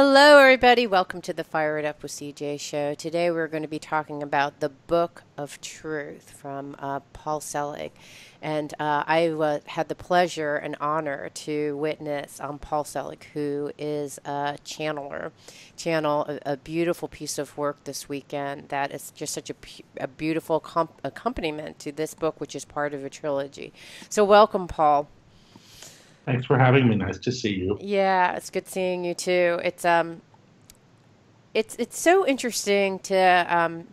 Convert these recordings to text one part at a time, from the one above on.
Hello, everybody. Welcome to the Fire It Up with CJ show. Today, we're going to be talking about the Book of Truth from Paul Selig. And I had the pleasure and honor to witness Paul Selig, who is a channeler, channel a beautiful piece of work this weekend that is just such a beautiful accompaniment to this book, which is part of a trilogy. So welcome, Paul. Thanks for having me. Nice to see you. Yeah, it's good seeing you too. It's so interesting to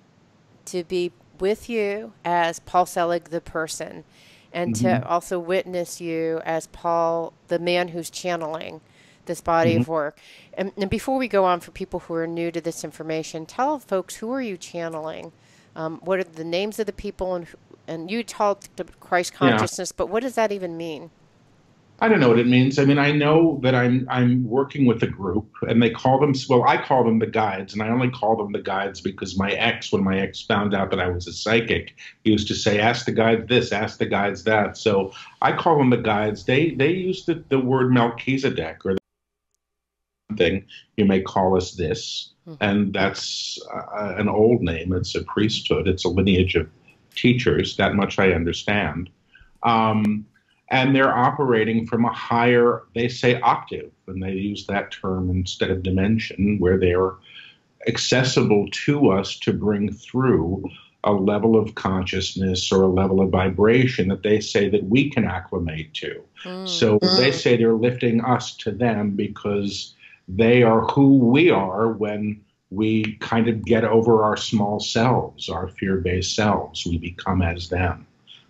be with you as Paul Selig the person, and hmm to also witness you as Paul the man who's channeling this body hmm of work. And before we go on, for people who are new to this information, tell folks, who are you channeling? What are the names of the people? And you talked to Christ Yeah, consciousness, but what does that even mean? I don't know what it means. I mean, I know that I'm working with a group, and they call them, well, I call them the guides, and I only call them the guides because when my ex found out that I was a psychic, he used to say, "Ask the guides this, ask the guides that." So I call them the guides. They use the word Melchizedek, or thing. You may call us this, Hmm. and that's an old name. It's a priesthood. It's a lineage of teachers. That much I understand. Um, and they're operating from a higher, they say octave, and they use that term instead of dimension, where they're accessible to us to bring through a level of consciousness or a level of vibration that they say that we can acclimate to. Mm. So they say they're lifting us to them because they are who we are when we kind of get over our small selves, our fear-based selves. We become as them.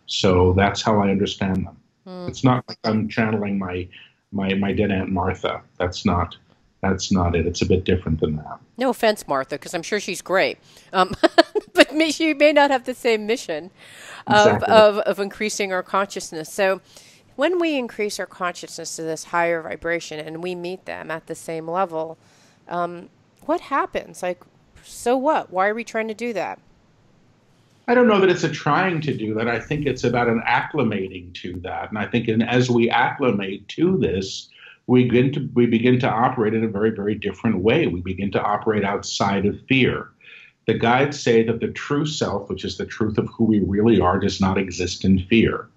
So that's how I understand them. Mm. It's not like I'm channeling my dead Aunt Martha. That's not it. It's a bit different than that. No offense, Martha, because I'm sure she's great. Um, but she may not have the same mission Exactly. of increasing our consciousness. So when we increase our consciousness to this higher vibration and we meet them at the same level, what happens? Like, so what? Why are we trying to do that? I don't know that it's a trying to do that. I think it's about an acclimating to that. And I think as we acclimate to this, we begin to operate in a very, very different way. We begin to operate outside of fear. The guides say that the true self, which is the truth of who we really are, does not exist in fear.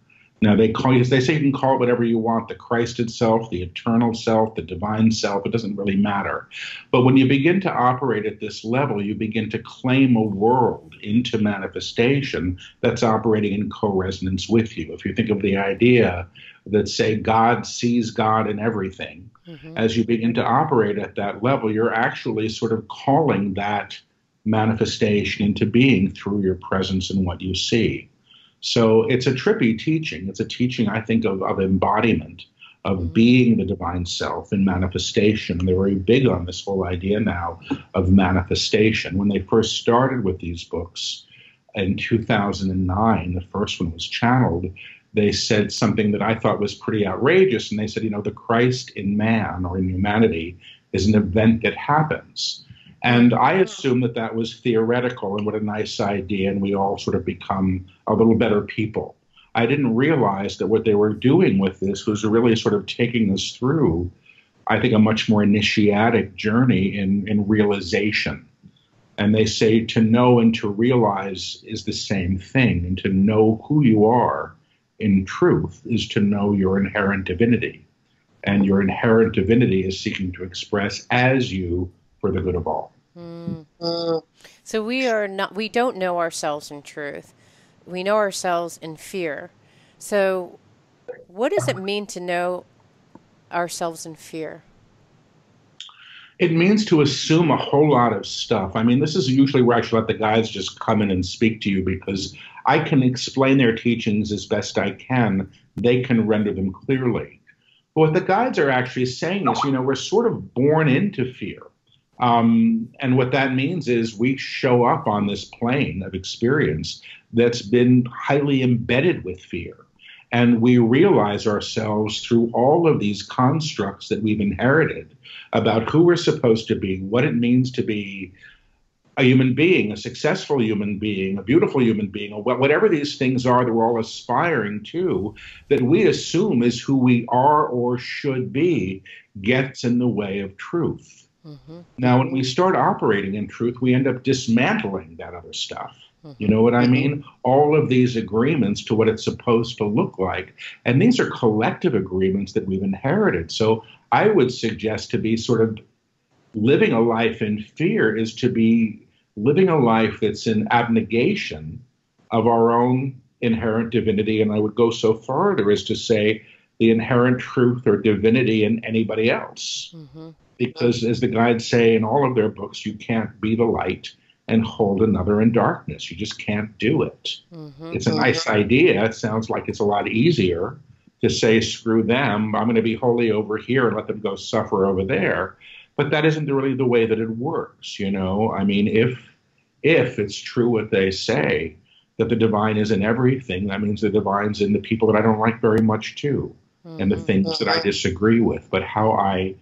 Now they say you can call it whatever you want, the Christ itself, the eternal self, the divine self, it doesn't really matter. But when you begin to operate at this level, you begin to claim a world into manifestation that's operating in co-resonance with you. If you think of the idea that, say, God sees God in everything, Hmm. as you begin to operate at that level, you're actually sort of calling that manifestation into being through your presence and what you see. So it's a trippy teaching. It's a teaching, I think, of embodiment, of Hmm. being the divine self in manifestation. And they're very big on this whole idea now of manifestation. When they first started with these books in 2009, the first one was channeled, they said something that I thought was pretty outrageous. And they said, the Christ in man or in humanity is an event that happens. And I assumed that that was theoretical and what a nice idea, and we all sort of become a little better people. I didn't realize that what they were doing with this was really sort of taking us through, I think, a much more initiatic journey in realization. And they say to know and to realize is the same thing, and to know who you are in truth is to know your inherent divinity. And your inherent divinity is seeking to express as you for the good of all. Mm. So we don't know ourselves in truth. We know ourselves in fear. So what does it mean to know ourselves in fear? It means to assume a whole lot of stuff. I mean, this is usually where I should let the guys just come in and speak to you because I can explain their teachings as best I can. They can render them clearly. But what the guides are actually saying is, we're sort of born into fear. And what that means is we show up on this plane of experience that's been highly embedded with fear. And we realize ourselves through all of these constructs that we've inherited about who we're supposed to be, what it means to be a human being, a successful human being, a beautiful human being, or whatever these things are that we're all aspiring to, that we assume is who we are or should be, gets in the way of truth. Mm-hmm. Now, when we start operating in truth, we end up dismantling that other stuff. You Mm-hmm. know what I mean? All of these agreements to what it's supposed to look like. And these are collective agreements that we've inherited. So I would suggest to be sort of living a life in fear is to be living a life that's in abnegation of our own inherent divinity. And I would go so further as to say the inherent truth or divinity in anybody else. Mm-hmm. Because, as the guides say in all of their books, you can't be the light and hold another in darkness. You just can't do it. Mm-hmm. It's a nice idea. It sounds like it's a lot easier to say, screw them, I'm going to be holy over here and let them go suffer over there. But that isn't really the way that it works, you know? I mean, if it's true what they say, that the divine is in everything, that means the divine's in the people that I don't like very much too, and the Mm-hmm. things that I disagree with. But how I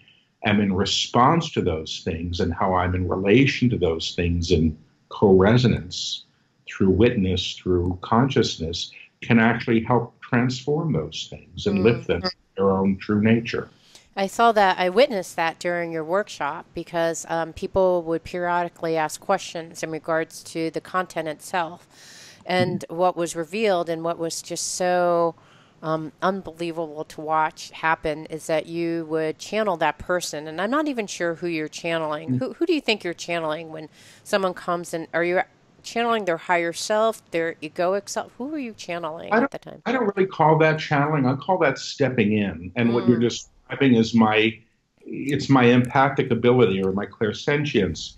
am in response to those things and how I'm in relation to those things in co-resonance through witness, through consciousness, can actually help transform those things and lift them to their own true nature. I witnessed that during your workshop because people would periodically ask questions in regards to the content itself. And what was revealed and what was just so unbelievable to watch happen is that you would channel that person. And I'm not even sure who you're channeling. Who do you think you're channeling when someone comes in? Are you channeling their higher self, their egoic self? Who are you channeling I at don't, the time? I don't really call that channeling. I call that stepping in. And what you're Mm, describing is it's my empathic ability or my clairsentience,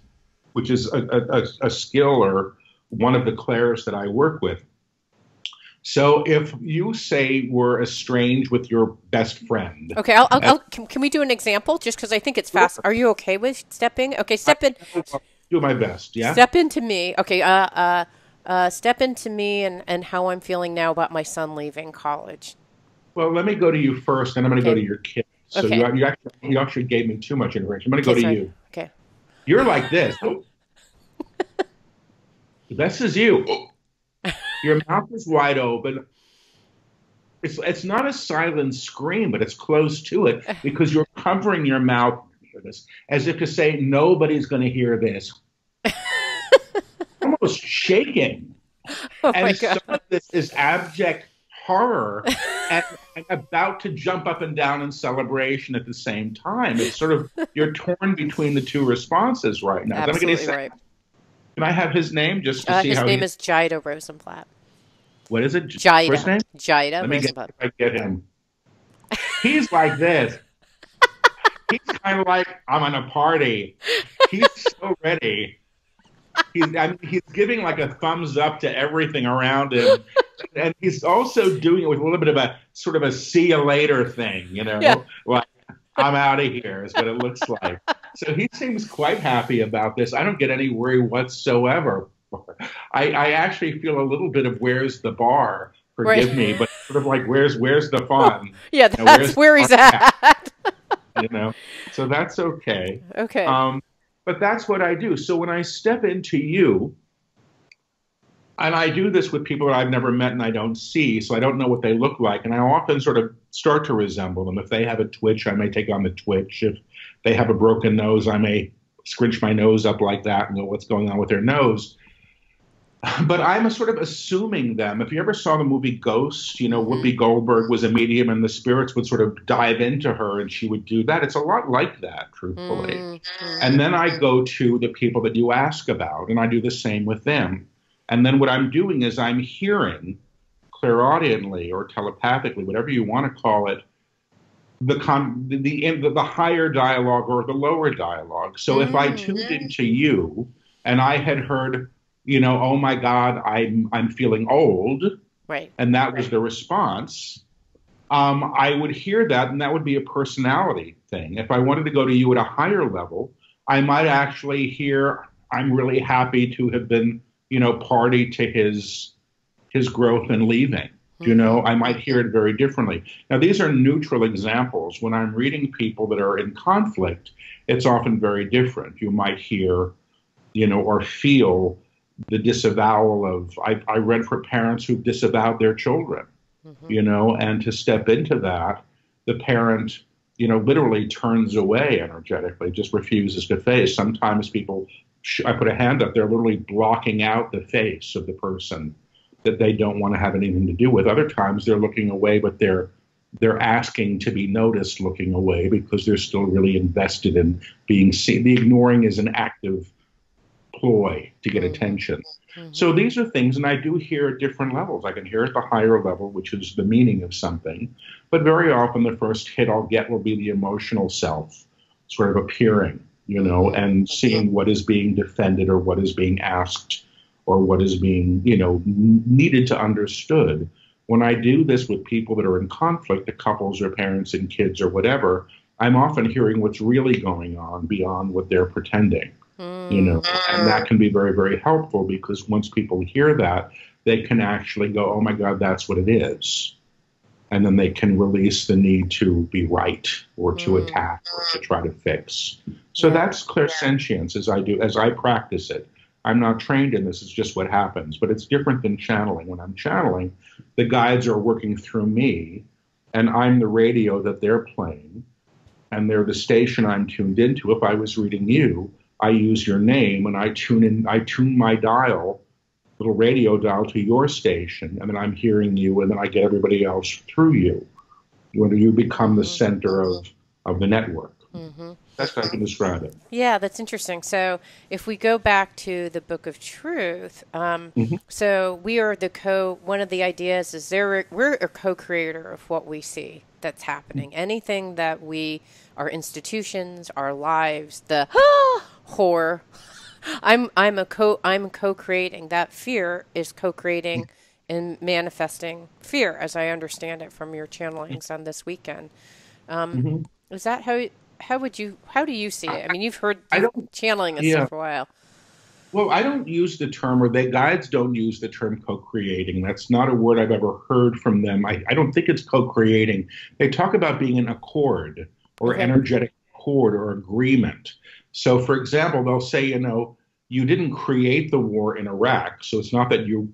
which is a skill or one of the clairs that I work with. So if you say we're estranged with your best friend, okay, can we do an example? Just because I think it's fast. Are you okay with stepping? Okay, I step in. will do my best. Yeah. Step into me. Okay, step into me and how I'm feeling now about my son leaving college. Well, let me go to you first, and I'm going to go Okay, to your kid. So okay, you actually gave me too much information. I'm going to okay, go to sorry. you. Okay. You're like this. Oh, this is you. Oh, your mouth is wide open. It's not a silent scream, but it's close to it because you're covering your mouth as if to say nobody's going to hear this. Almost shaking. Oh my And God. some of this is abject horror and about to jump up and down in celebration at the same time. It's sort of, you're torn between the two responses right now. Is that making any Absolutely sense? right. Can I have his name just to see His how name he, is Jida Rosenblatt. what is it? First Jida. name? Jida Let me get, Rosenblatt. if I get him. He's like this. He's kind of like, I'm on a party. He's so ready. He's giving like a thumbs up to everything around him. And he's also doing it with a little bit of a sort of a see you later thing, Yeah. like I'm out of here is what it looks like. So he seems quite happy about this. I don't get any worry whatsoever. I actually feel a little bit of where's the bar, Right. forgive me, but sort of like where's the fun? Yeah, Where's that's the where fun he's at? at. you know. So that's okay. Okay. Um, but that's what I do. So when I step into you, and I do this with people that I've never met and I don't see, so I don't know what they look like, and I often sort of start to resemble them. If they have a twitch, I may take on the twitch. If they have a broken nose, I may scrunch my nose up like that and go, what's going on with their nose? But I'm sort of assuming them. If you ever saw the movie Ghost, Mm-hmm. Whoopi Goldberg was a medium and the spirits would sort of dive into her and she would do that. It's a lot like that, truthfully. Mm-hmm. And then I go to the people that you ask about and I do the same with them. And then what I'm doing is I'm hearing clairaudiently or telepathically, whatever you want to call it, the higher dialogue or the lower dialogue. So if I tuned into you and I had heard, oh my God, I'm feeling old, Right. and that was the response, I would hear that, and that would be a personality thing. If I wanted to go to you at a higher level, I might actually hear, I'm really happy to have been, party to his growth and leaving. Mm-hmm. I might hear it very differently. Now, these are neutral examples. When I'm reading people that are in conflict, it's often very different. You might hear, or feel the disavowal of, I read for parents who've disavowed their children, Mm-hmm. and to step into that, the parent, literally turns away energetically, just refuses to face. Sometimes people, I put a hand up, they're literally blocking out the face of the person that they don't want to have anything to do with. Other times they're looking away, but they're asking to be noticed looking away because they're still really invested in being seen. The ignoring is an active ploy to get attention. So these are things, and I do hear at different levels. I can hear at the higher level, which is the meaning of something, but very often the first hit I'll get will be the emotional self sort of appearing, and seeing what is being defended or what is being asked or what is being, needed to understood. When I do this with people that are in conflict, the couples or parents and kids or whatever, I'm often hearing what's really going on beyond what they're pretending. And that can be very, very helpful, because once people hear that, they can actually go, oh my God, that's what it is. And then they can release the need to be right or to attack or to try to fix. So that's clairsentience as I practice it. I'm not trained in this, it's just what happens. But it's different than channeling. When I'm channeling, the guides are working through me, and I'm the radio that they're playing, and they're the station I'm tuned into. If I was reading you, I use your name and I tune my dial, little radio dial, to your station, and then I'm hearing you, and then I get everybody else through you. You become the center of the network. That's how I can describe it. Yeah, that's interesting. So if we go back to the Book of Truth, so we are one of the ideas is we're a co-creator of what we see that's happening. Anything that our institutions, our lives, the horror, I'm co-creating. That fear is co-creating and manifesting fear, as I understand it from your channelings on this weekend. Is that how do you see it? I mean, you've heard channeling this stuff for a while. Well, I don't use the term, or guides don't use the term co-creating. That's not a word I've ever heard from them. I don't think it's co-creating. They talk about being in accord or energetic accord or agreement. So, for example, they'll say, you didn't create the war in Iraq, so it's not that you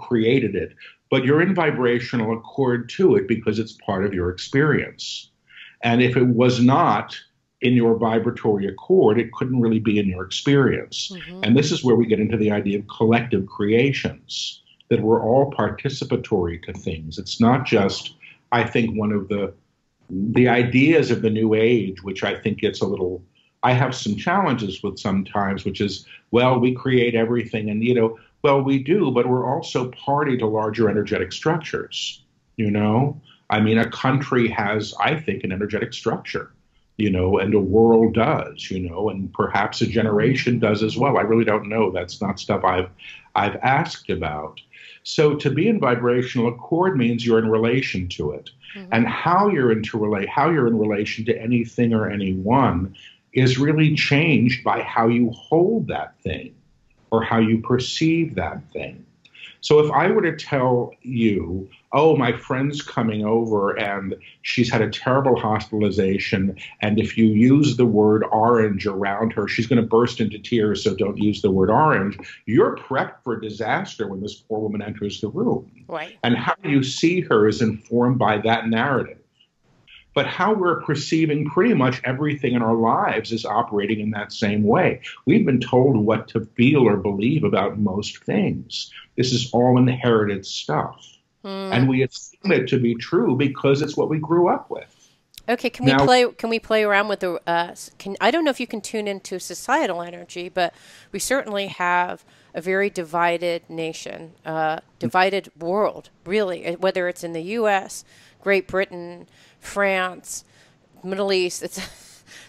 created it, but you're in vibrational accord to it because it's part of your experience. And if it was not in your vibratory accord, it couldn't really be in your experience. And this is where we get into the idea of collective creations, that we're all participatory to things. It's not just, I think, one of the ideas of the New Age, which I think gets I have some challenges with sometimes, which is, well, we create everything. And, well, we do, but we're also party to larger energetic structures, I mean, a country has, I think, an energetic structure, and a world does, and perhaps a generation does as well. I really don't know. That's not stuff I've asked about. So to be in vibrational accord means you're in relation to it. And how you're in relation to anything or anyone is really changed by how you hold that thing or how you perceive that thing. So if I were to tell you, oh, my friend's coming over and she's had a terrible hospitalization, and if you use the word orange around her, she's going to burst into tears, so don't use the word orange, you're prepped for disaster when this poor woman enters the room. Right. And how you see her is informed by that narrative. But how we're perceiving pretty much everything in our lives is operating in that same way. We've been told what to feel or believe about most things. This is all inherited stuff. And we assume it to be true because it's what we grew up with. Okay, can we play around with the I don't know if you can tune into societal energy, but we certainly have a very divided nation, divided world, really, whether it's in the US, Great Britain, France, Middle East.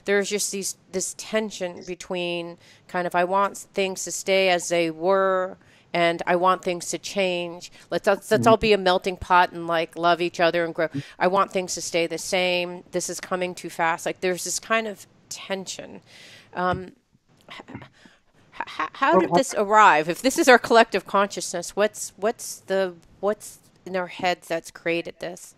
There's just this tension between kind of, I want things to stay as they were and I want things to change. Let's all be a melting pot and love each other and grow. I want things to stay the same. This is coming too fast. There's this kind of tension. How did this arrive? If this is our collective consciousness, what's in our heads that's created this?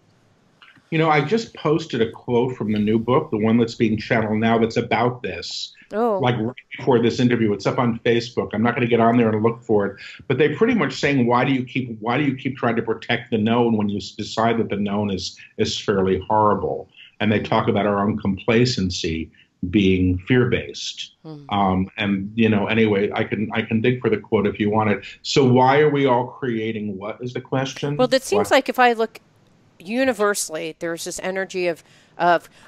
I just posted a quote from the new book, the one that's being channeled now, that's about this. Right before this interview. It's up on Facebook. I'm not going to get on there and look for it, but they're pretty much saying, why do you keep trying to protect the known when you decide that the known is fairly horrible? and they talk about our own complacency being fear-based. Mm. And anyway, I can dig for the quote if you want it. So why are we all creating? What is the Well, question? that seems What? like if I look universally, there's this energy of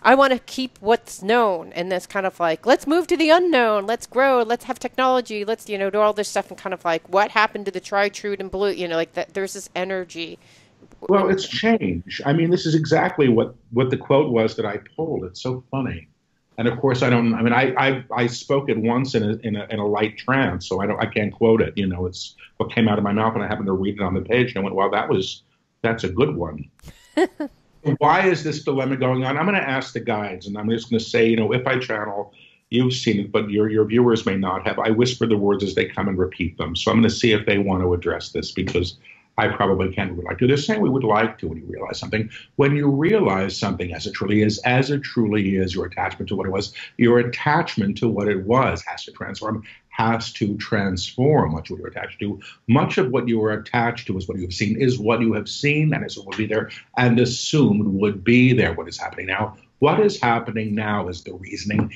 I want to keep what's known, and that's kind of like let's move to the unknown, let's grow, let's have technology, let's do all this stuff, and kind of like what happened to the tried, true, and blue, like that. There's this energy, Well, and it's change. I mean, this is exactly what the quote was that I pulled. It's so funny. And of course, I don't. I mean, I spoke it once in a light trance, so I can't quote it. It's what came out of my mouth, and I happened to read it on the page, and I went, "Wow, that's a good one." Why is this dilemma going on? I'm going to ask the guides, and I'm just going to say, if I channel, you've seen it, but your viewers may not have. I whisper the words as they come and repeat them. So I'm going to see if they want to address this because I probably can't. Would like to. They're saying we would like to when you realize something. When you realize something as it truly is, your attachment to what it was, your attachment to what it was has to transform what you were attached to. Much of what you were attached to is what you have seen, is what you have seen, and is what will be there, and assumed would be there. What is happening now? What is happening now is the reasoning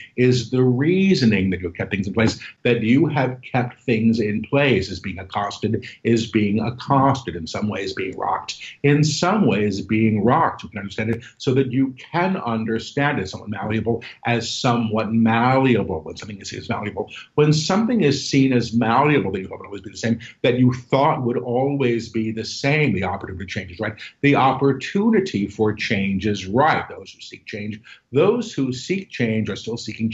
that you've kept things in place, that you have kept things in place, is being accosted, in some ways being rocked, in some ways being rocked. You can understand it so that you can understand it somewhat malleable as somewhat malleable. When something is seen as malleable, when something is seen as malleable, that you thought would always be the same, that you thought would always be the same, the opportunity for change is right. The opportunity for change is right. Those who seek change are still seeking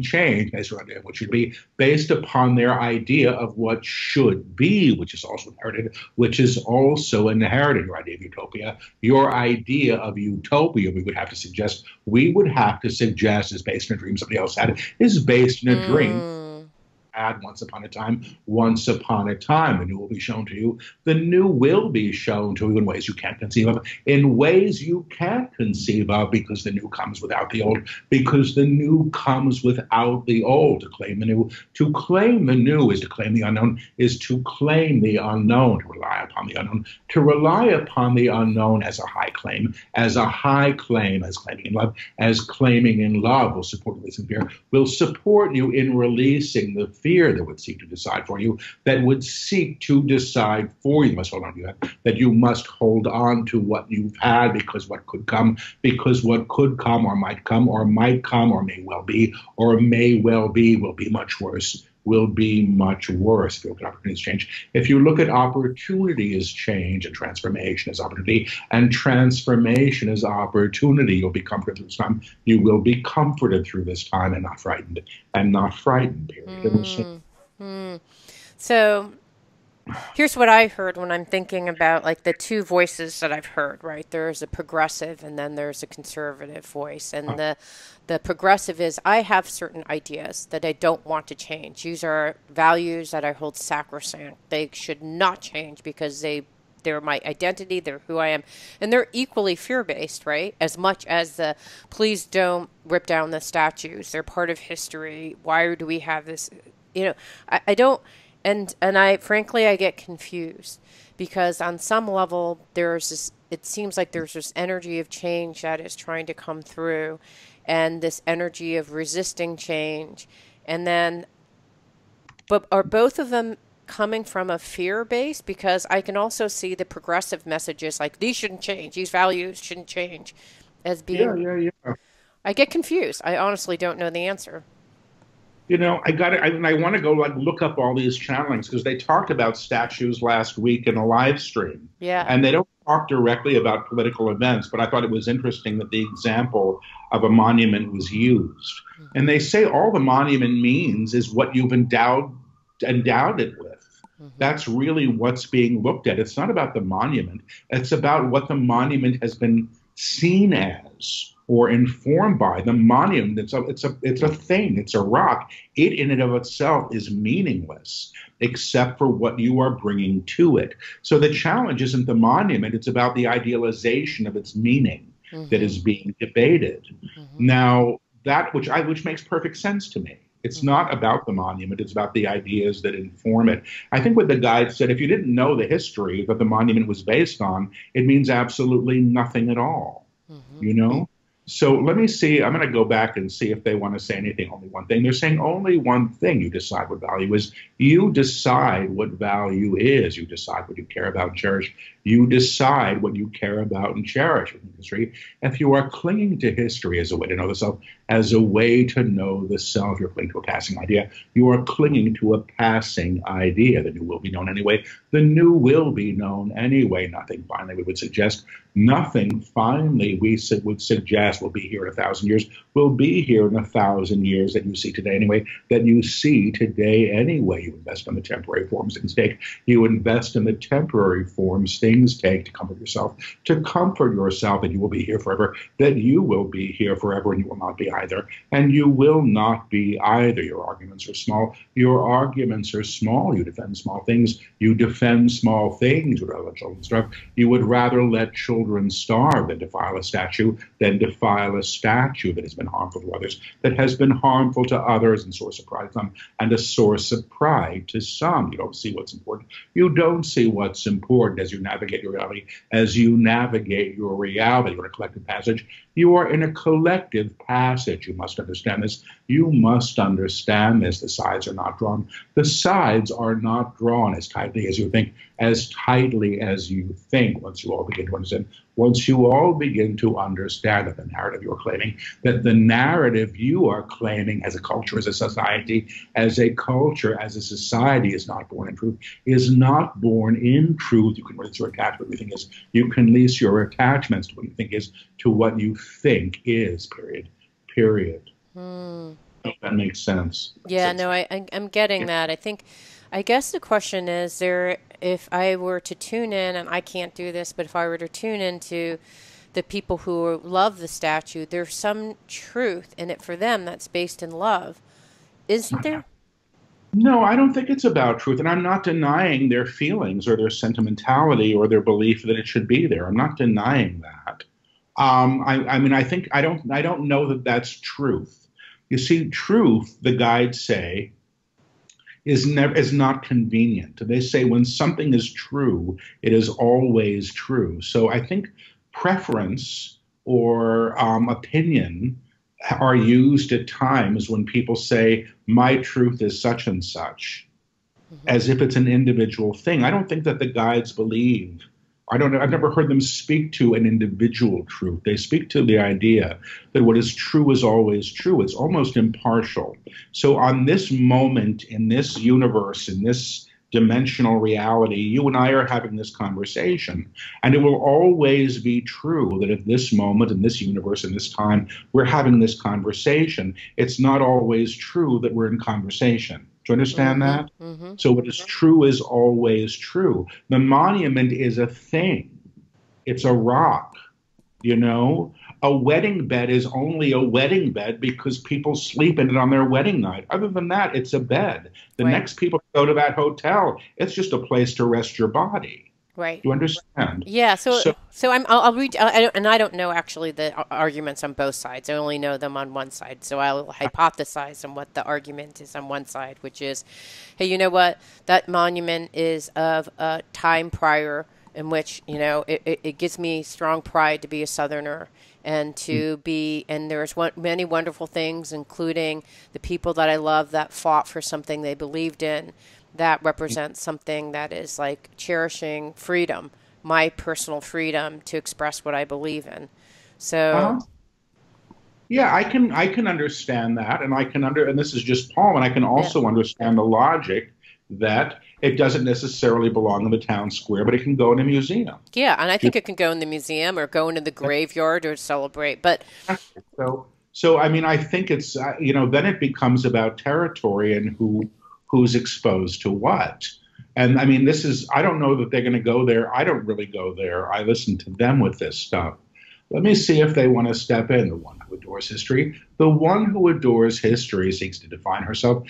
change, based on what should be, based upon their idea of what should be, which is also inherited, your idea of utopia. Your idea of utopia, we would have to suggest, is based in a dream somebody else had, is based in a dream mm, had once upon a time. Once upon a time, the new will be shown to you. The new will be shown to you in ways you can't conceive of, because the new comes without the old, To claim the new is to claim the unknown, is to claim the unknown, to rely upon the unknown, as a high claim, as claiming in love, will support releasing fear, will support you in releasing the fear that would seek to decide for you, You must hold on to that you must hold on to what you've had, because what could come, or might come, or may well be, will be much worse. If you look at opportunity as change, if you look at opportunity as change, and transformation as opportunity, and transformation as opportunity, you'll be comforted through this time. You will be comforted through this time, and not frightened, period. mm, mm. So here's what I heard when I'm thinking about like the two voices that I've heard, right? There's a progressive and then there's a conservative voice. And the progressive is I have certain ideas that I don't want to change. These are values that I hold sacrosanct. They should not change because they're my identity, they're who I am. And they're equally fear-based, right? As much as the please don't rip down the statues. They're part of history. Why do we have this? I don't. And I frankly I get confused because on some level it seems like there's this energy of change that is trying to come through, and this energy of resisting change, and then but are both of them coming from a fear base? Because I can also see the progressive messages like these shouldn't change, these values shouldn't change, as Yeah, being. yeah, yeah. I get confused. I honestly don't know the answer. I got it. I want to go look up all these channelings because they talked about statues last week in a live stream, Yeah. and they don't talk directly about political events. But I thought it was interesting that the example of a monument was used, and they say all the monument means is what you've endowed it with. Mm-hmm. That's really what's being looked at. It's not about the monument. It's about what the monument has been seen as or informed by. The monument. It's a thing. It's a rock. It in and of itself is meaningless except for what you are bringing to it. So the challenge isn't the monument. It's about the idealization of its meaning that Mm-hmm. is being debated. Mm-hmm. Now, which makes perfect sense to me. It's not about the monument. It's about the ideas that inform it. I think what the guide said, if you didn't know the history that the monument was based on, it means absolutely nothing at all. you know? So let me see. I'm going to go back and see if they want to say anything, only one thing. They're saying only one thing. You decide what value is. You decide what value is. You decide what you care about and cherish. You decide what you care about and cherish in history. If you are clinging to history as a way to know the self, as a way to know the self, you're clinging to a passing idea. You are clinging to a passing idea. The new will be known anyway. The new will be known anyway. Nothing finally we would suggest. Nothing finally we would suggest will be here in 1,000 years, will be here in 1,000 years that you see today anyway, that you see today anyway. You invest in the temporary forms things take. You invest in the temporary forms things take to comfort yourself, that you will be here forever, that you will be here forever and you will not be either. And you will not be either. Your arguments are small. Your arguments are small. You defend small things. You defend small things. You would rather let children starve. You would rather let children starve than defile a statue, that has been harmful to others, that has been harmful to others and source of pride to some, and a source of pride to some. You don't see what's important. You don't see what's important as you navigate your reality. As you navigate your reality, you're in a collective passage. You are in a collective passage. You must understand this. You must understand this. The sides are not drawn. The sides are not drawn as tightly as you think, as tightly as you think, once you all begin to understand. Once you all begin to understand that the narrative you're claiming, that the narrative you are claiming as a culture, as a society, as a culture, as a society is not born in truth, is not born in truth. You can release your attachment to what you think is. You can release your attachments to what you think is, to what you think is, period. If that makes sense. Yeah, no, I'm getting that. I guess the question is if I were to tune in, and I can't do this, but if I were to tune into the people who love the statue, there's some truth in it for them that's based in love, isn't there? No, I don't think it's about truth, and I'm not denying their feelings or their sentimentality or their belief that it should be there. I'm not denying that. I mean, I don't know that that's truth. You see, truth, the guides say, is not convenient. They say when something is true, it is always true. So I think preference or opinion are used at times when people say my truth is such and such, as if it's an individual thing. I don't think that the guides believe. I've never heard them speak to an individual truth. They speak to the idea that what is true is always true. It's almost impartial. So on this moment, in this universe, in this dimensional reality, you and I are having this conversation. And it will always be true that at this moment, in this universe, in this time, we're having this conversation. It's not always true that we're in conversation. Do you understand that? So what is true is always true. The monument is a thing. It's a rock, you know? A wedding bed is only a wedding bed because people sleep in it on their wedding night. Other than that, it's a bed. The next people go to that hotel, it's just a place to rest your body. Right. Do you understand? Yeah. So I'll read. I don't know actually the arguments on both sides. I only know them on one side. So I'll hypothesize on what the argument is on one side, which is, hey, you know what? That monument is of a time prior in which, you know, it gives me strong pride to be a Southerner and to be, and there's many wonderful things, including the people that I love that fought for something they believed in. That represents something that is like cherishing freedom, my personal freedom to express what I believe in. So, yeah, I can understand that, and and this is just Paul, and I can also understand the logic that it doesn't necessarily belong in the town square, but it can go in a museum. Yeah, and I think it can go in the museum or go into the graveyard or celebrate. But so I mean, I think it's then it becomes about territory and who's exposed to what. And I mean, I don't know that they're going to go there. I don't really go there. I listen to them with this stuff. Let me see if they want to step in. The one who adores history. The one who adores history seeks to define herself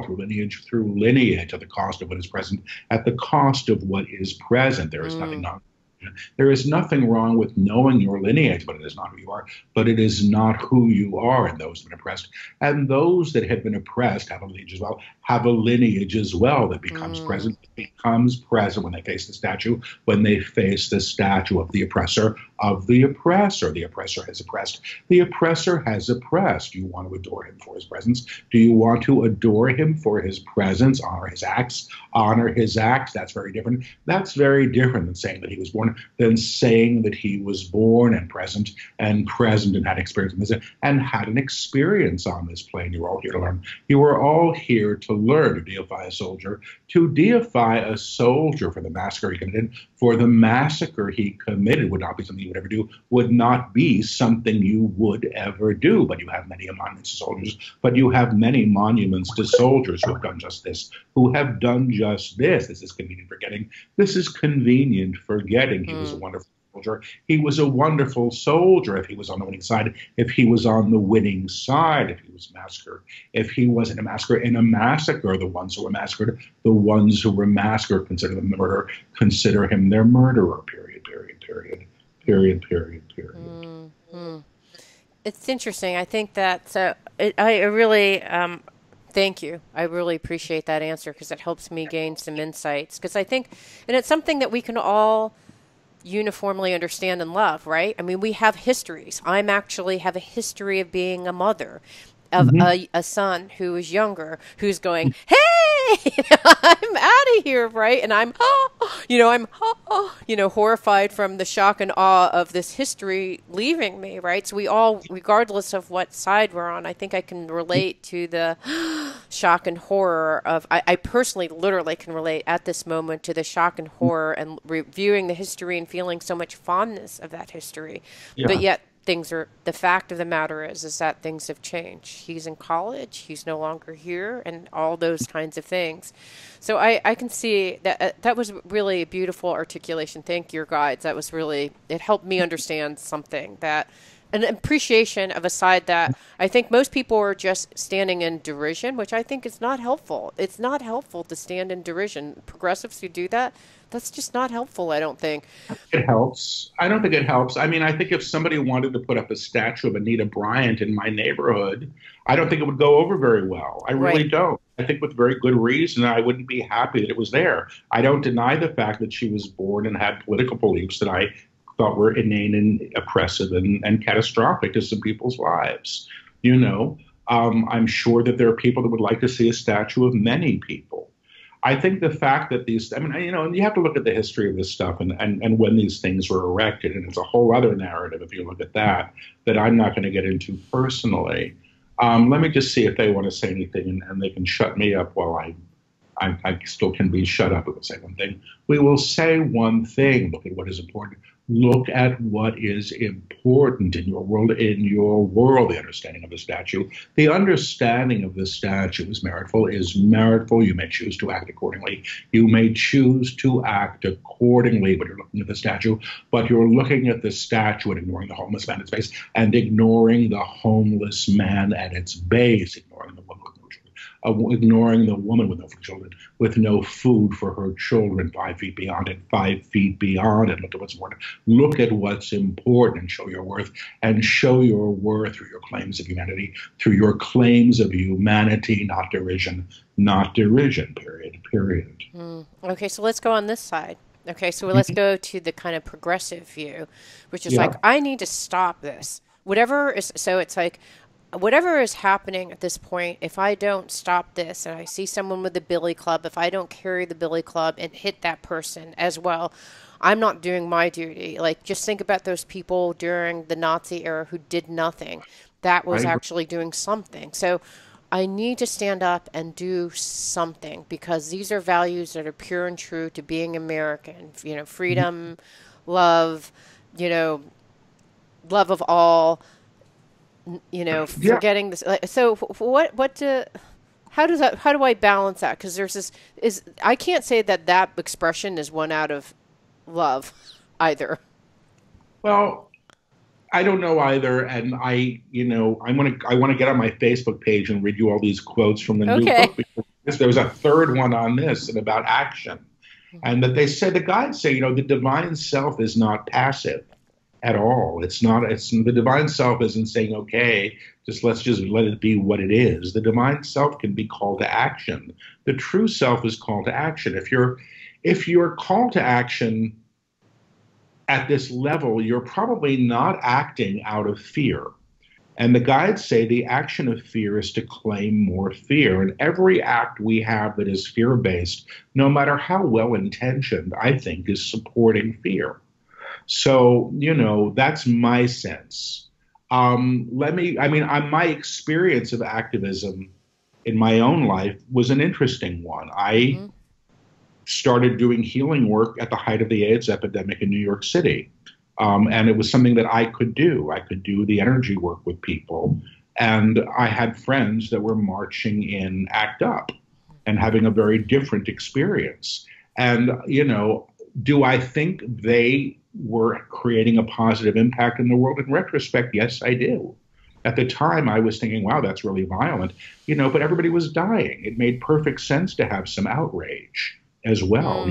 through lineage at the cost of what is present, at the cost of what is present. There is nothing There is nothing wrong with knowing your lineage, but it is not who you are. But it is not who you are. And those that have been oppressed, and those that have been oppressed have a lineage as well. Have a lineage as well that becomes present. It becomes present when they face the statue. When they face the statue of the oppressor, of the oppressor. The oppressor has oppressed. The oppressor has oppressed. Do you want to adore him for his presence? Do you want to adore him for his presence? Honor his acts. Honor his acts. That's very different. That's very different than saying that he was born, than saying that he was born and present and had experience and had an experience on this plane. You're all here to learn. You are all here to learn, to deify a soldier, for the massacre he committed. For the massacre he committed would not be something you would ever do, would not be something you would ever do. But you have many monuments to soldiers, but you have many monuments to soldiers who have done just this, who have done just this. This is convenient forgetting. This is convenient forgetting. He was a wonderful soldier. He was a wonderful soldier if he was on the winning side, if he was on the winning side, if he was massacred, if he wasn't a massacre. In a massacre, the ones who were massacred, consider them the murderer, consider him their murderer, period. It's interesting. I think that I really thank you. I really appreciate that answer because it helps me gain some insights. Because I think, and it's something that we can all uniformly understand and love, right? I mean, we have histories. I'm actually have a history of being a mother of a son who is younger, who's going, hey, I'm out of here, right? And I'm horrified from the shock and awe of this history leaving me, right? So we all, regardless of what side we're on, I think I can relate to the shock and horror of, I personally literally can relate at this moment to the shock and horror and reviewing the history and feeling so much fondness of that history. Yeah. But yet, the fact of the matter is that things have changed. He's in college, he's no longer here, and all those kinds of things. So I can see that that was really a beautiful articulation. Thank your guides. That was really, it helped me understand something, that an appreciation of a side that I think most people are just standing in derision, which I think is not helpful. It's not helpful to stand in derision. Progressives who do that, that's just not helpful, I don't think. It helps. I don't think it helps. I mean, I think if somebody wanted to put up a statue of Anita Bryant in my neighborhood, I don't think it would go over very well. I really don't. I think with very good reason, I wouldn't be happy that it was there. I don't deny the fact that she was born and had political beliefs that I thought were inane and oppressive and catastrophic to some people's lives. I'm sure that there are people that would like to see a statue of many people. I think the fact that you have to look at the history of this stuff and when these things were erected, and it's a whole other narrative if you look at that I'm not going to get into personally. Let me just see if they want to say anything, and they can shut me up while I still can be shut up. We will say one thing. We will say one thing. Look at what is important. Look at what is important in your world. The understanding of the statue. The understanding of the statue is meritful. You may choose to act accordingly. You may choose to act accordingly, but you're looking at the statue. But you're looking at the statue and ignoring the homeless man at its base, and ignoring the homeless man at its base, ignoring the woman with no children, with no food for her children, 5 feet beyond it, 5 feet beyond it. Look at what's important. Look at what's important and show your worth. And show your worth through your claims of humanity, not derision, period. Okay, so let's go on this side. Okay, so let's go to the kind of progressive view, which is like, I need to stop this. Whatever is happening at this point, if I don't stop this and I see someone with the billy club, if I don't carry the billy club and hit that person as well, I'm not doing my duty. Like, just think about those people during the Nazi era who did nothing. That was actually doing something. So I need to stand up and do something, because these are values that are pure and true to being American. Freedom, love, love of all. Forgetting this. So how do I balance that? Because I can't say that expression is one out of love either. Well, I don't know either. And I want to get on my Facebook page and read you all these quotes from the new book. Because there was a third one on this and about action. And that they say, the guides say, the divine self is not passive at all. It's not, it's the divine self isn't saying, okay, let's just let it be what it is. The divine self can be called to action. The true self is called to action. If you're called to action at this level, you're probably not acting out of fear. And the guides say the action of fear is to claim more fear. And every act we have that is fear-based, no matter how well-intentioned, I think, is supporting fear. So, that's my sense. My experience of activism in my own life was an interesting one. I started doing healing work at the height of the AIDS epidemic in New York City. And it was something that I could do. I could do the energy work with people. And I had friends that were marching in ACT UP and having a very different experience. And, do I think they were creating a positive impact in the world? In retrospect, yes, I do. At the time, I was thinking, wow, that's really violent, but everybody was dying. It made perfect sense to have some outrage as well,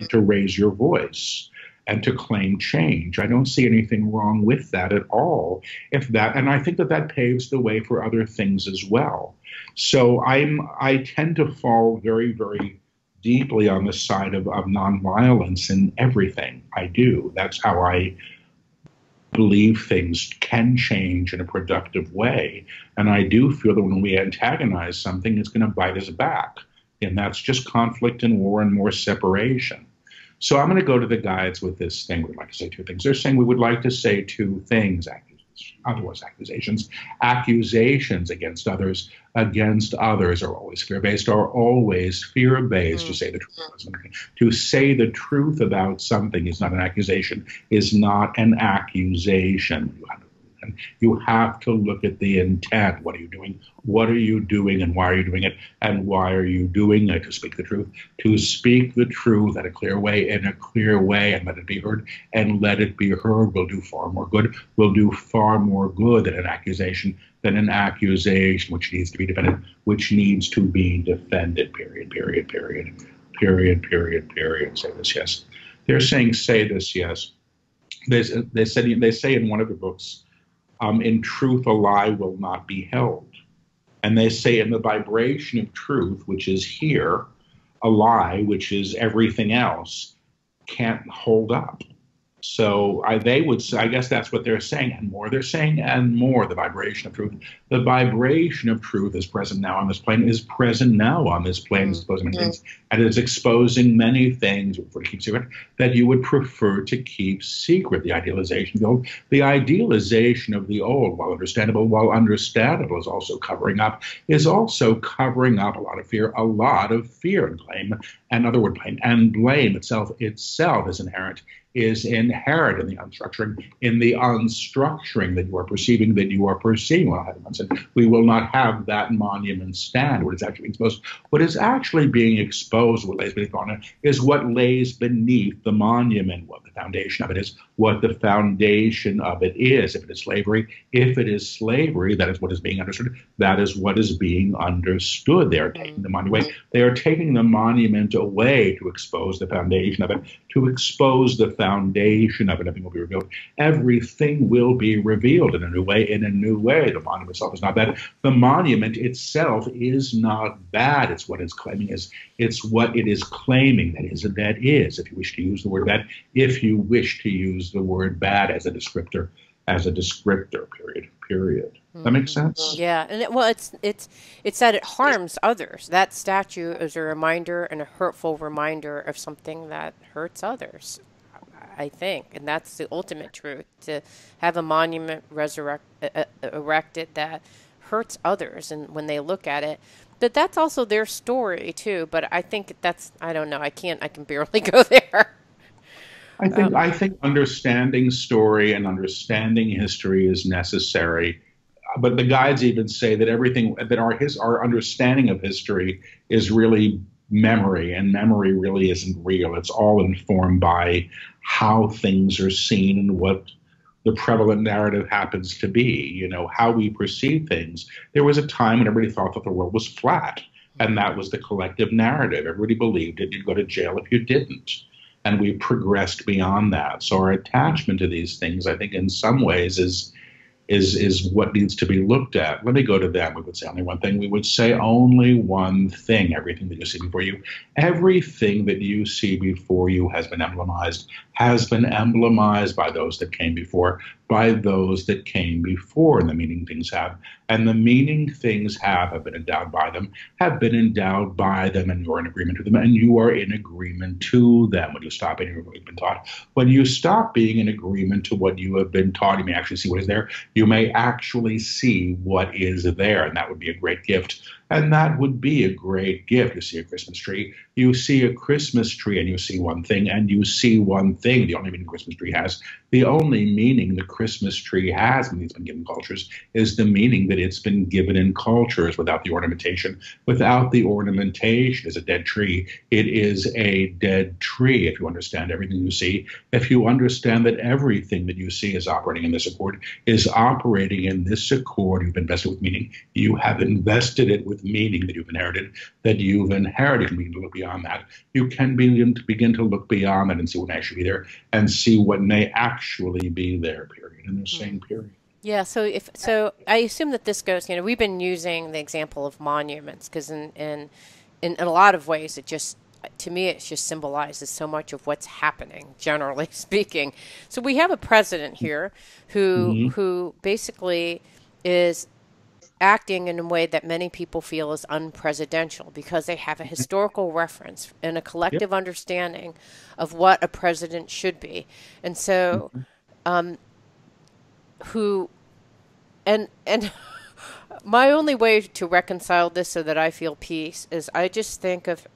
to raise your voice and to claim change. I don't see anything wrong with that at all. And I think that paves the way for other things as well. So I tend to fall very, very deeply on the side of nonviolence in everything I do. That's how I believe things can change in a productive way. And I do feel that when we antagonize something, it's going to bite us back. And that's just conflict and war and more separation. So I'm going to go to the guides with this thing. We'd like to say two ththings. They're saying we would like to say two things, accusations against others are always fear-based, to say the truth. To say the truth about something is not an accusation, is not an accusation. And you have to look at the intent. What are you doing? What are you doing, and why are you doing it? And why are you doing it? To speak the truth. To speak the truth in a clear way, and let it be heard. And let it be heard will do far more good. Will do far more good than an accusation, which needs to be defended, Period. Say this, yes. They're saying, say this, yes. They say in one of the books, in truth, a lie will not be held. And they say in the vibration of truth, which is here, a lie, which is everything else, can't hold up. So they would say, I guess that's what they're saying, and more. They're saying, and more, the vibration of truth. The vibration of truth is present now on this plane, is exposing many things, and is exposing many things to keep secret that you would prefer to keep secret. The idealization of the old, while understandable, is also covering up a lot of fear, and blame, and blame itself is inherent in the unstructuring that you are perceiving. We will not have that monument stand. What is actually being exposed, what lays beneath on it, is what lays beneath the monument, what the foundation of it is, what the foundation of it is. If it is slavery, that is what is being understood. That is what is being understood. They are taking the monument away. They are taking the monument away to expose the foundation of it, Everything will be revealed. Everything will be revealed in a new way. The monument itself is not bad. The monument itself is not bad. It's what it's claiming is. It's what it is claiming that is. If you wish to use the word bad, as a descriptor. Period. That makes sense? Yeah, and it's that it harms others. That statue is a reminder, and a hurtful reminder of something that hurts others, I think. And that's the ultimate truth, to have a monument erected that hurts others, and when they look at it. But that's also their story too. But I think I don't know. I can barely go there. I think understanding story and understanding history is necessary. But the guides even say that our understanding of history is really memory, and memory really isn't real. It's all informed by how things are seen and what the prevalent narrative happens to be, how we perceive things. There was a time when everybody thought that the world was flat. And that was the collective narrative. Everybody believed it. You'd go to jail if you didn't. And we progressed beyond that. So our attachment to these things, I think, in some ways is what needs to be looked at. Let me go to that. We would say only one thing. We would say only one thing. Everything that you see before you, everything that you see before you has been emblemized by those that came before, by those that came before, and the meaning things have. And the meaning things have been endowed by them, and you're in agreement with them, and you are in agreement to them when you stop being what you've been taught. When you stop being in agreement to what you have been taught, you may actually see what is there. You may actually see what is there, and that would be a great gift. And that would be a great gift. You see a Christmas tree, you see a Christmas tree, and you see one thing, and you see one thing. The only meaning the Christmas tree has, the only meaning the Christmas tree has when it's been given cultures is the meaning that it's been given in cultures without the ornamentation. Without the ornamentation is a dead tree. It is a dead tree if you understand everything you see. If you understand that everything that you see is operating in this accord, you've invested with meaning. You have invested it with meaning that you've inherited, You can begin to look beyond that. You can begin to look beyond that and see what may actually be there and see what may actually be there, period. And they're saying period. Yeah, so I assume that this goes, we've been using the example of monuments because in a lot of ways to me it just symbolizes so much of what's happening, generally speaking. So we have a president here who basically is acting in a way that many people feel is unpresidential because they have a historical reference and a collective understanding of what a president should be. And so my only way to reconcile this so that I feel peace is I just think of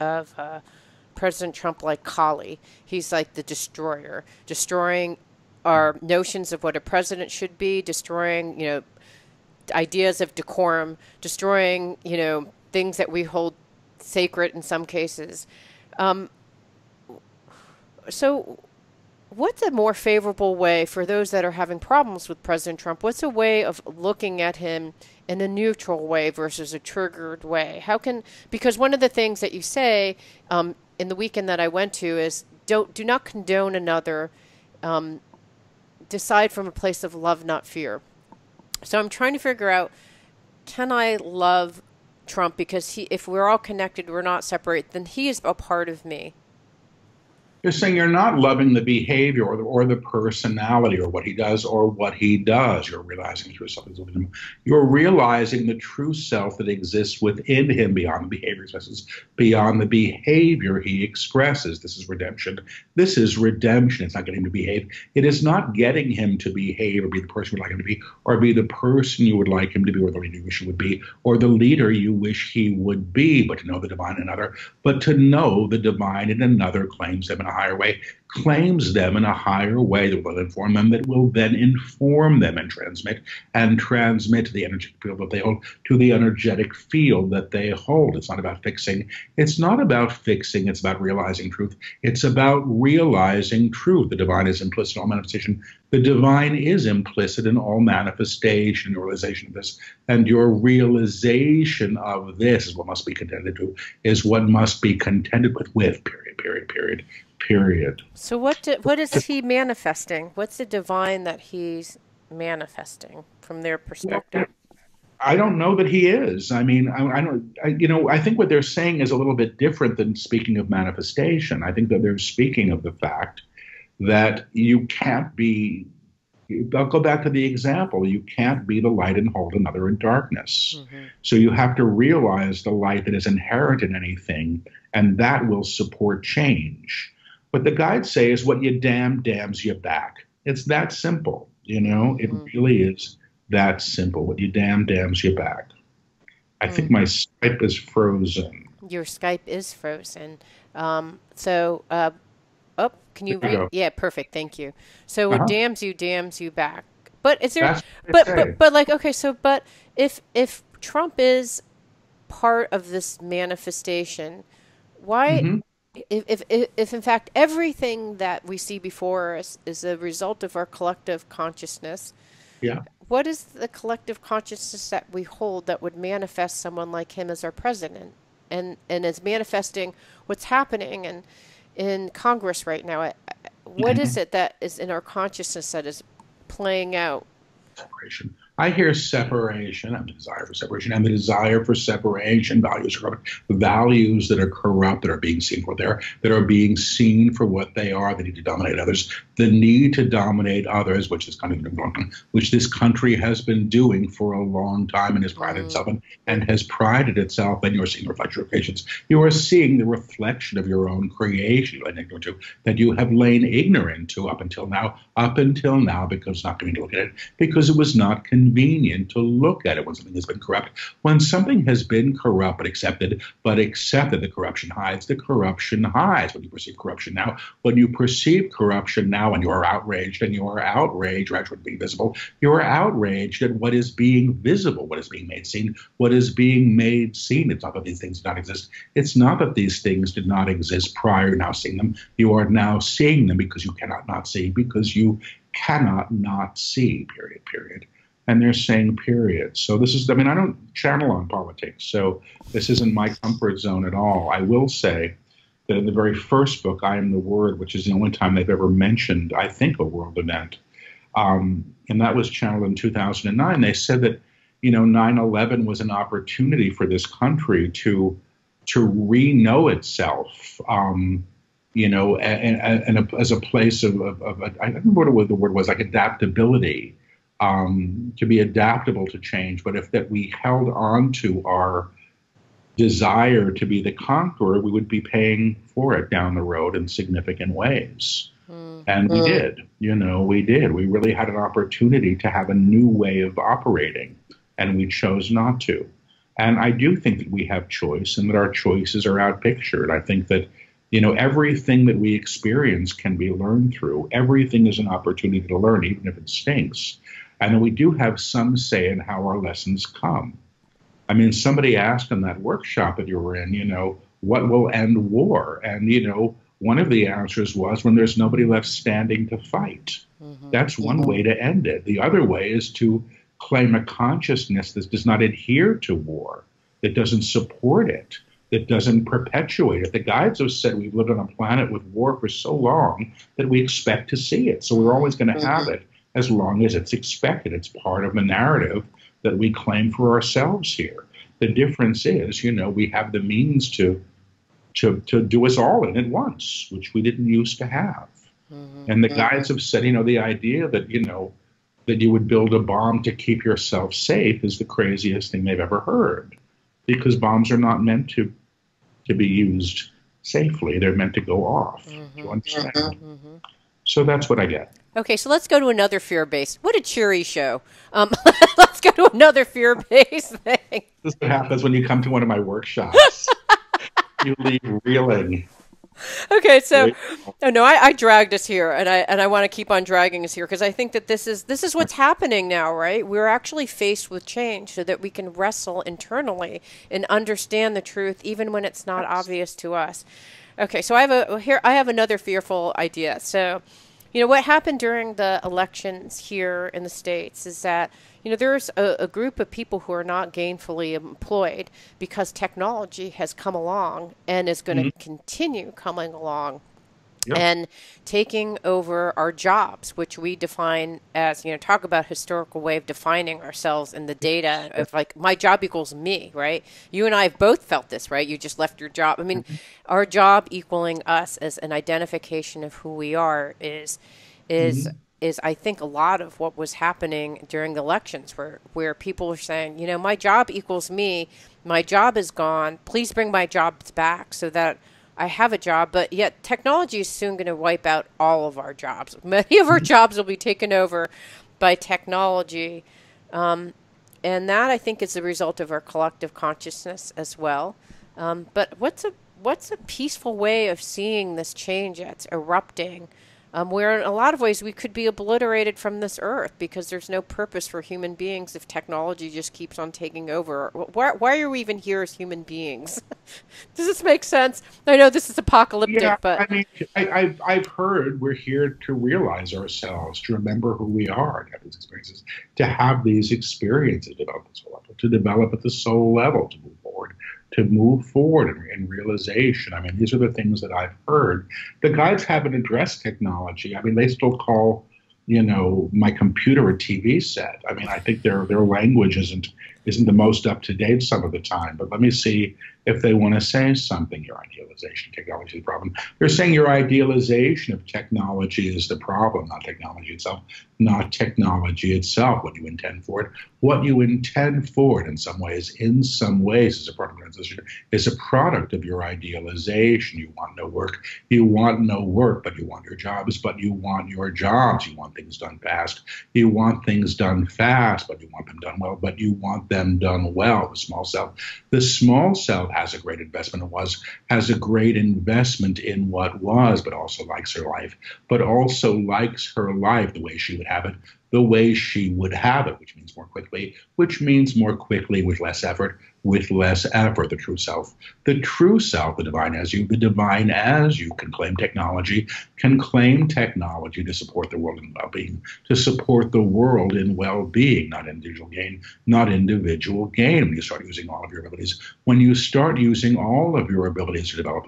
President Trump like Kali. He's like the destroyer, destroying our notions of what a president should be, destroying, ideas of decorum, destroying, things that we hold sacred in some cases. So what's a more favorable way for those that are having problems with President Trump? What's a way of looking at him in a neutral way versus a triggered way? Because one of the things that you say in the weekend that I went to is do not condone another, decide from a place of love, not fear. So I'm trying to figure out, can I love Trump because if we're all connected, we're not separate, then he is a part of me. You're saying you're not loving the behavior or the personality or what he does or what he does. You're realizing the true self is within him. You're realizing the true self that exists within him beyond the behavior expresses, beyond the behavior he expresses. This is redemption. This is redemption. It's not getting him to behave. It is not getting him to behave or be the person you would like him to be or be the person you would like him to be or the leader you wish he would be or the leader you wish he would be, but to know the divine in another. But to know the divine in another claims them in a higher way, claims them in a higher way that will inform them, that will then inform them and transmit the energetic field that they hold to the energetic field that they hold. It's not about fixing. It's not about fixing. It's about realizing truth. It's about realizing truth. The divine is implicit in all manifestation. The divine is implicit in all manifestation, your realization of this. And your realization of this is what must be contended to, is what must be contended with, period. So what is he manifesting? What's the divine that he's manifesting from their perspective? I don't know that he is. I mean, I think what they're saying is a little bit different than speaking of manifestation. I think that they're speaking of the fact that you can't be, I'll go back to the example, you can't be the light and hold another in darkness. Mm-hmm. So you have to realize the light that is inherent in anything, and that will support change. What the guides say is what you damns you back. It's that simple, Mm-hmm. It really is that simple. What you damns you back. I think my Skype is frozen. Your Skype is frozen. Can you read? Yeah, perfect. Thank you. So what damns you back. But is there? But if Trump is part of this manifestation, why? Mm-hmm. If in fact everything that we see before us is a result of our collective consciousness, what is the collective consciousness that we hold that would manifest someone like him as our president? and is manifesting what's happening in Congress right now. What is it that is in our consciousness that is playing out? Separation. I hear separation. I have a desire for separation, and the desire for separation. Values are corrupt. Values that are corrupt, that are being seen for what they are, that are being seen for what they are. They need to dominate others. The need to dominate others, which is kind of which this country has been doing for a long time, and has prided itself in, and has prided itself. And you're seeing reflection of creations. You are seeing the reflection of your own creation, that you have lain ignorant to up until now. Because not going to look at it, because it was not convenient to look at it when something has been corrupt. When something has been corrupt but accepted, the corruption hides. The corruption hides when you perceive corruption now. When you perceive corruption now and you are outraged, rather than being visible, you are outraged at what is being visible, what is being made seen, what is being made seen. It's not that these things did not exist. It's not that these things did not exist prior to now seeing them. You are now seeing them because you cannot not see, because you cannot not see, period. And they're saying period. So this is, I don't channel on politics, so this isn't my comfort zone at all. I will say that in the very first book, I Am the Word, which is the only time they've ever mentioned, I think, a world event, and that was channeled in 2009, they said that, 9/11 was an opportunity for this country to re-know itself, and as a place of I don't remember what the word was, like adaptability, to be adaptable to change. But if that we held on to our desire to be the conqueror, we would be paying for it down the road in significant ways. And we did, we did. We really had an opportunity to have a new way of operating, and we chose not to. And I do think that we have choice, and that our choices are outpictured. I think that everything that we experience can be learned through. Everything is an opportunity to learn, even if it stinks. And we do have some say in how our lessons come. Somebody asked in that workshop that you were in, what will end war? And, one of the answers was when there's nobody left standing to fight. That's one way to end it. The other way is to claim a consciousness that does not adhere to war, that doesn't support it, that doesn't perpetuate it. The guides have said we've lived on a planet with war for so long that we expect to see it. So we're always going to have it as long as it's expected. It's part of the narrative that we claim for ourselves here. The difference is, we have the means to do us all in at once, which we didn't used to have. And the guides have said, the idea that, that you would build a bomb to keep yourself safe is the craziest thing they've ever heard. Because bombs are not meant to be used safely. They're meant to go off. Do you understand? So that's what I get. Okay, so let's go to another fear-based. What a cheery show. Let's go to another fear-based thing. This is what happens when you come to one of my workshops. You leave reeling. Okay, so I dragged us here, and I want to keep on dragging us here because I think that this is what's happening now, right? We're actually faced with change so that we can wrestle internally and understand the truth, even when it's not obvious to us. Okay, so I have another fearful idea. So, what happened during the elections here in the States is that there's a group of people who are not gainfully employed because technology has come along and is going to continue coming along and taking over our jobs, which we define as, talk about historical way of defining ourselves in the data of like my job equals me, right? You and I have both felt this, right? You just left your job. Our job equaling us as an identification of who we are is I think a lot of what was happening during the elections where people are saying, my job equals me, my job is gone, please bring my jobs back so that I have a job, but yet technology is soon going to wipe out all of our jobs. Many of our jobs will be taken over by technology, and that I think is the result of our collective consciousness as well. But what's a peaceful way of seeing this change that's erupting? Where in a lot of ways we could be obliterated from this earth because there's no purpose for human beings if technology just keeps on taking over. Why are we even here as human beings? Does this make sense? I know this is apocalyptic, but I've heard we're here to realize ourselves, to remember who we are, to have these experiences, to develop at the soul level, to move forward. forward, to move forward in realization. I mean, these are the things that I've heard. The guides haven't addressed technology. I mean, they still call, my computer a TV set. I mean, I think their language isn't the most up to date some of the time. But let me see if they want to say something. Your idealization of technology is the problem. They're saying your idealization of technology is the problem, not technology itself, not technology itself, what you intend for it. What you intend for it in some ways is a product of transition, is a product of your idealization. You want no work. You want no work, but you want your jobs, but you want your jobs. You want things done fast. You want things done fast, but you want them done well, but you want them done well. The small self has a great investment has a great investment in what was, but also likes her life, but also likes her life the way she would have it, the way she would have it, which means more quickly with less effort, the true self, the divine as you can claim technology to support the world in well-being, not individual gain, when you start using all of your abilities, to develop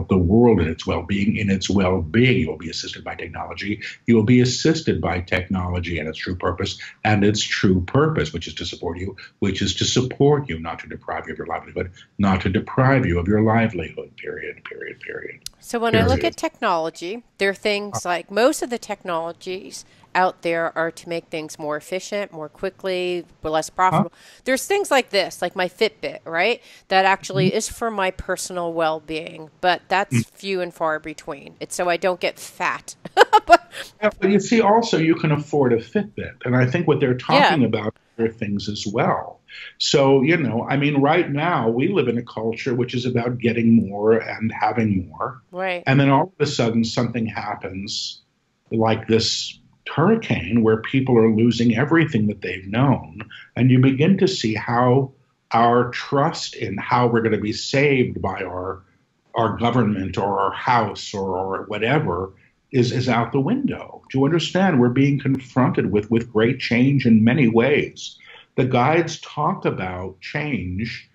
the world in its well-being, you will be assisted by technology, and its true purpose, which is to support you, not to deprive you of your livelihood, period. So when I look at technology, there are things like most of the technologies out there are to make things more efficient, more quickly, but less profitable. There's things like this, like my Fitbit, right? That actually is for my personal well-being, but that's few and far between. It's so I don't get fat. But you see, also, you can afford a Fitbit. And I think what they're talking about are things as well. So, right now we live in a culture which is about getting more and having more. Right. And then all of a sudden something happens like this hurricane where people are losing everything that they've known. And you begin to see how our trust in how we're going to be saved by our government or our house or whatever is out the window. Do you understand? We're being confronted with great change in many ways. The guides talk about change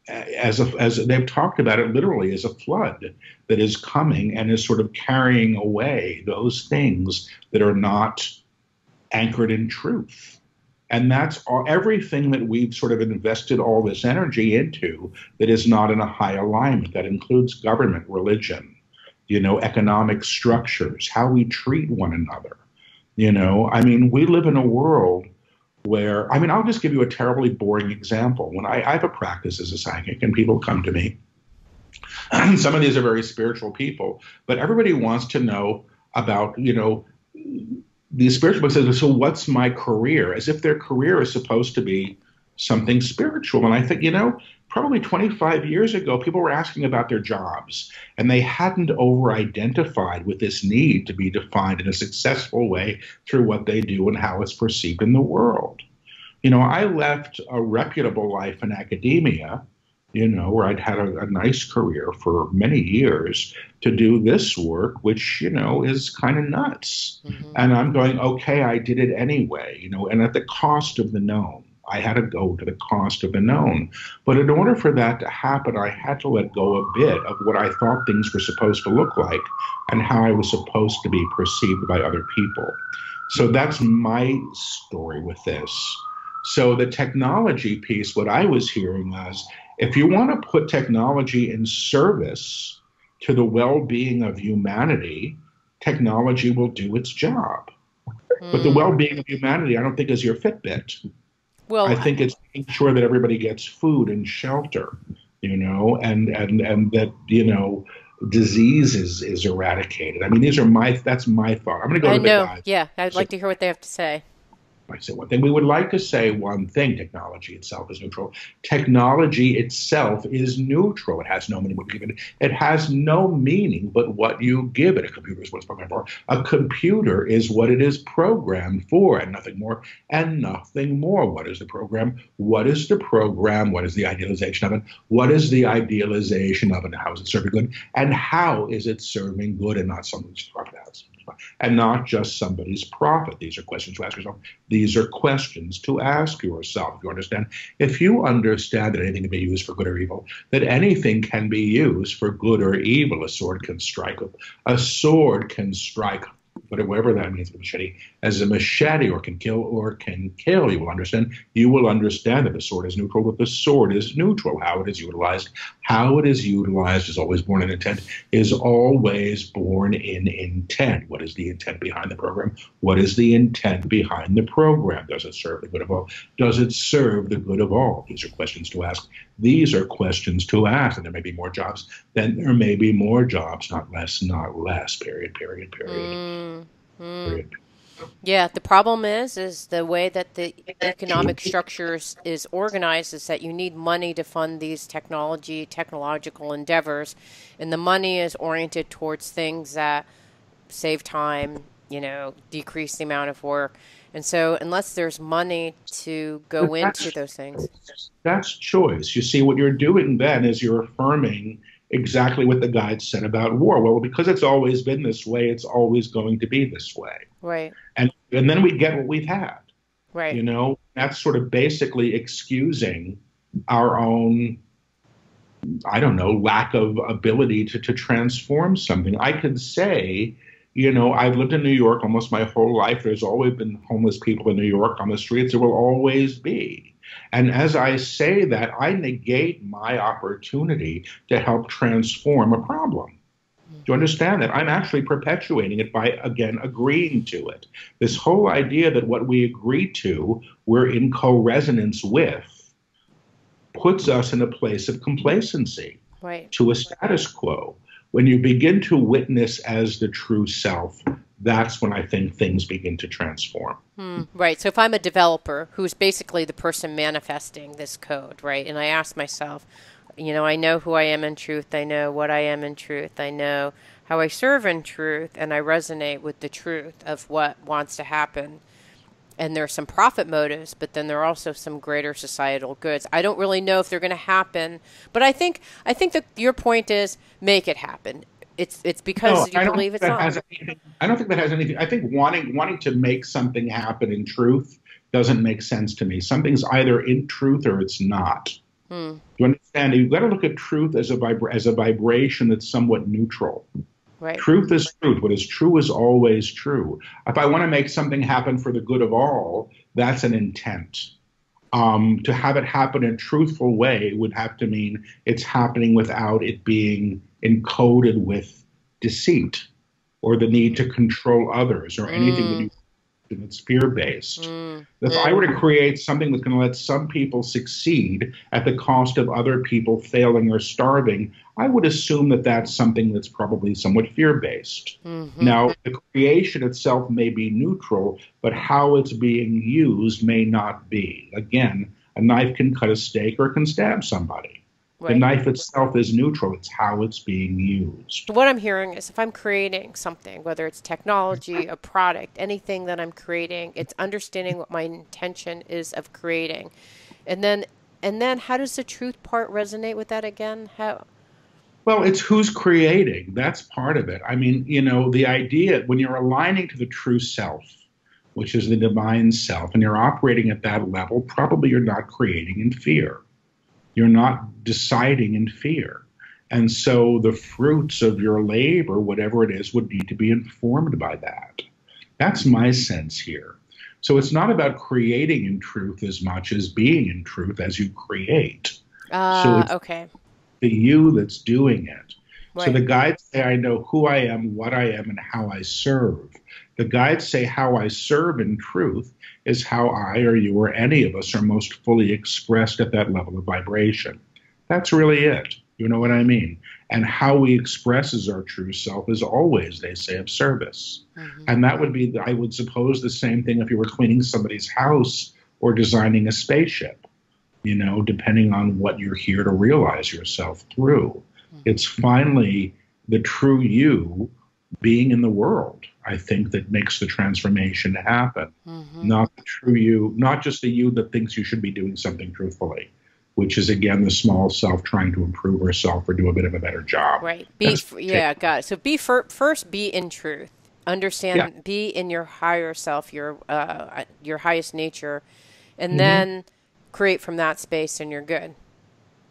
as they've talked about it literally as a flood that is coming and is sort of carrying away those things that are not anchored in truth. And that's everything that we've sort of invested all this energy into that is not in a high alignment. That includes government, religion, economic structures, how we treat one another. We live in a world where, I'll just give you a terribly boring example. When I have a practice as a psychic and people come to me, some of these are very spiritual people, but everybody wants to know about, these spiritual people say, so what's my career? As if their career is supposed to be something spiritual. And I think, probably 25 years ago, people were asking about their jobs, and they hadn't over-identified with this need to be defined in a successful way through what they do and how it's perceived in the world. I left a reputable life in academia, where I'd had a nice career for many years to do this work, which, is kind of nuts. And I'm going, okay, I did it anyway, and at the cost of the known. I had to go to the cost of the known. But in order for that to happen, I had to let go a bit of what I thought things were supposed to look like and how I was supposed to be perceived by other people. So that's my story with this. So the technology piece, what I was hearing is, if you want to put technology in service to the well-being of humanity, technology will do its job. But the well-being of humanity, I don't think, is your Fitbit. Well, I think it's making sure that everybody gets food and shelter, and that, disease is eradicated. That's my thought. I'm going to go to the guys. Yeah, I'd like to hear what they have to say. I say one thing. We would like to say one thing. Technology itself is neutral. Technology itself is neutral. It has no meaning what you give it. It has no meaning but what you give it. A computer is what it's programmed for. A computer is what it is programmed for, and nothing more and nothing more. What is the program? What is the program? What is the idealization of it? What is the idealization of it? How is it serving good? And how is it serving good and not something that's profit out? and not just somebody's profit. These are questions to ask yourself. These are questions to ask yourself. You understand? If you understand that anything can be used for good or evil, that anything can be used for good or evil, a sword can strike. A sword can strike, whatever that means, a machete, as a machete, or can kill, you will understand. You will understand that the sword is neutral, that the sword is neutral. How it is utilized is always born in intent, is always born in intent. What is the intent behind the program? What is the intent behind the program? Does it serve the good of all? Does it serve the good of all? These are questions to ask. These are questions to ask. And there may be more jobs, then there may be more jobs, not less, period. Period. Yeah, the problem is the way that the economic structures is organized is that you need money to fund these technological endeavors, and the money is oriented towards things that save time, decrease the amount of work. And so unless there's money to go into those things. That's choice. You see, what you're doing then is you're affirming exactly what the guide said about war. Well, because it's always been this way, it's always going to be this way. Right. And then we get what we've had. Right. That's sort of basically excusing our own, lack of ability to transform something. I could say, I've lived in New York almost my whole life. There's always been homeless people in New York on the streets. There will always be. And as I say that, I negate my opportunity to help transform a problem. Do you understand that? I'm actually perpetuating it by, again, agreeing to it. This whole idea that what we agree to, we're in co-resonance with, puts us in a place of complacency, right, to a status quo. When you begin to witness as the true self, that's when I think things begin to transform. Right. So if I'm a developer who's basically the person manifesting this code, right, and I ask myself, I know who I am in truth. I know what I am in truth. I know how I serve in truth, and I resonate with the truth of what wants to happen. And there are some profit motives, but then there are also some greater societal goods. I don't really know if they're going to happen, but I think that your point is make it happen. It's because you believe it's not. I don't think that has anything. I think wanting to make something happen in truth doesn't make sense to me. Something's either in truth or it's not. You understand? You've got to look at truth as a vibration that's somewhat neutral. Right. Truth is truth. What is true is always true. If I want to make something happen for the good of all, that's an intent. To have it happen in a truthful way would have to mean it's happening without it being encoded with deceit or the need to control others or anything that's fear-based. If I were to create something that's going to let some people succeed at the cost of other people failing or starving, I would assume that that's something that's probably somewhat fear-based. Now, the creation itself may be neutral, but how it's being used may not be. Again, a knife can cut a steak or it can stab somebody. Right. The knife itself is neutral. It's how it's being used. What I'm hearing is if I'm creating something, whether it's technology, a product, anything that I'm creating, it's understanding what my intention is of creating. And then how does the truth part resonate with that again? How? Well, it's who's creating. That's part of it. I mean, the idea when you're aligning to the true self, which is the divine self, and you're operating at that level, probably you're not creating in fear. You're not deciding in fear. And so the fruits of your labor, whatever it is, would need to be informed by that. That's my sense here. So it's not about creating in truth as much as being in truth as you create. So it's okay. the you that's doing it. Right. So the guides say, I know who I am, what I am, and how I serve. The guides say how I serve in truth is how I or you or any of us are most fully expressed at that level of vibration. That's really it. You know what I mean? And how we express as our true self is always, they say, of service. And that would be, I would suppose, the same thing if you were cleaning somebody's house or designing a spaceship, depending on what you're here to realize yourself through. It's finally the true you being in the world, I think, that makes the transformation happen. Not the true you, not just the you that thinks you should be doing something truthfully, which is, again, the small self trying to improve herself or do a bit of a better job. Right. Got it. So first be in truth. Yeah. understand, be in your higher self, your highest nature, and Hmm. then create from that space, and you're good.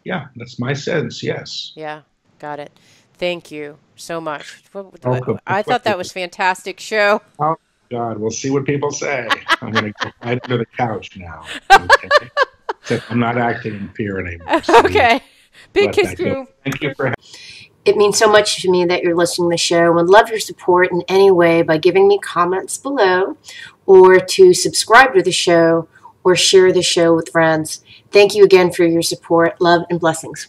Yeah, that's my sense. Yes. Yeah, got it. Thank you so much. Welcome. My I thought that pleasure. was fantastic show. Oh, God, we'll see what people say. I'm going to go hide under the couch now. Okay. Except I'm not acting in fear anymore. So you Okay. Big let kiss, that go. Coop. Thank you for It means so much to me that you're listening to the show and would love your support in any way by giving me comments below or to subscribe to the show or share the show with friends. Thank you again for your support. Love and blessings.